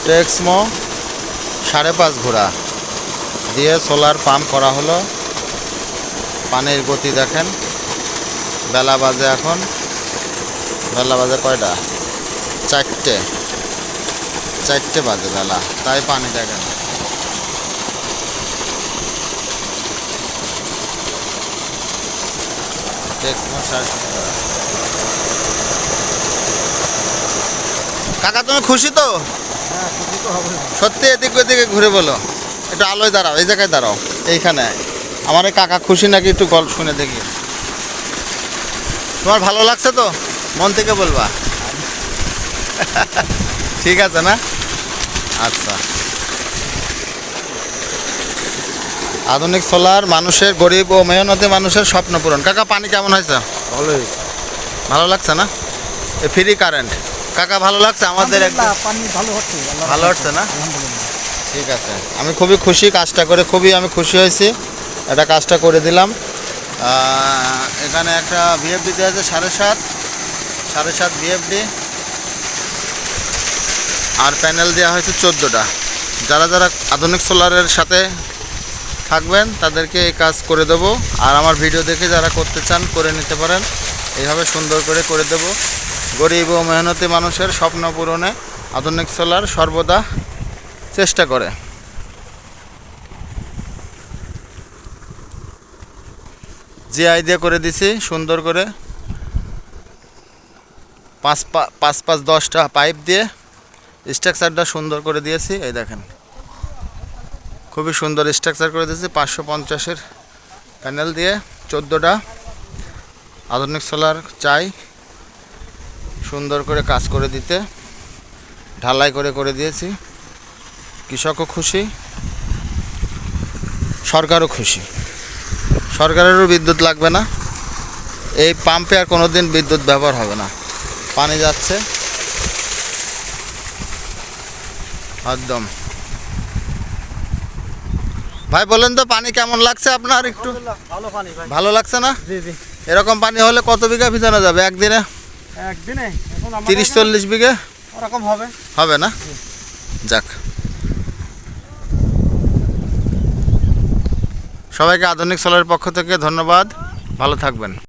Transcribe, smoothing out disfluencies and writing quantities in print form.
টেক্সমো 5.5 ঘোড়া দিয়ে solar pump করা হলো। পানির গতি দেখেন। বেলা বাজে এখন, বেলা বাজে কয়টা? 4টে বাজে বেলা, তাই পানি দেখেন। টেক্সমো কাকা, তুমি খুশি তো? সত্যি এদিক ওদিকে ঘুরে বলো, একটু আলোয় দাঁড়াও, এই জায়গায় দাঁড়াও, এইখানে। আমার এই কাকা খুশি নাকি একটু গল্প শুনে দেখি। তোমার ভালো লাগছে তো? মন থেকে বলবা। ঠিক আছে না? আচ্ছা। আধুনিক সোলার মানুষের, গরিব ও মেহনতি মানুষের স্বপ্ন পূরণ। কাকা, পানি কেমন হয়েছে? ভালো লাগছে না? Free current. কাকা, ভালো লাগছে আমাদের? ভালো হচ্ছে না? ঠিক আছে, আমি খুবই খুশি কাজটা করে, খুবই আমি খুশি হয়েছি। এটা কাজটা করে দিলাম। এখানে একটা বিএফডি দেওয়া আছে 7.5 বিএফডি, আর প্যানেল দেওয়া হয়েছে 14টা। যারা যারা আধুনিক সোলারের সাথে থাকবেন তাদেরকে এই কাজ করে দেব। আর আমার ভিডিও দেখে যারা করতে চান করে নিতে পারেন। এইভাবে সুন্দর করে দেব। গরিব ও মেহনতি মানুষের স্বপ্ন পূরণে আধুনিক সোলার সর্বদা চেষ্টা করে। জিআই দিয়ে করে দিছি সুন্দর করে, 5-10টা পাইপ দিয়ে স্ট্রাকচারটা সুন্দর করে দিয়েছি। এই দেখেন, খুবই সুন্দর স্ট্রাকচার করে দিয়েছি। 550-এর প্যানেল দিয়ে 14টা আধুনিক সোলার চাই সুন্দর করে কাজ করে দিতে। ঢালাই করে দিয়েছি। কৃষকও খুশি, সরকারও খুশি। সরকারেরও বিদ্যুৎ লাগবে না। এই পাম্পে আর কোনো দিন বিদ্যুৎ ব্যবহার হবে না। পানি যাচ্ছে একদম। ভাই বলেন তো, পানি কেমন লাগছে আপনার? একটু ভালো লাগছে না? এরকম পানি হলে কত বিঘা ভিজানো যাবে একদিনে? 30-40 বিঘা হবে না? যাক, সবাইকে আধুনিক সোলারের পক্ষ থেকে ধন্যবাদ। ভালো থাকবেন।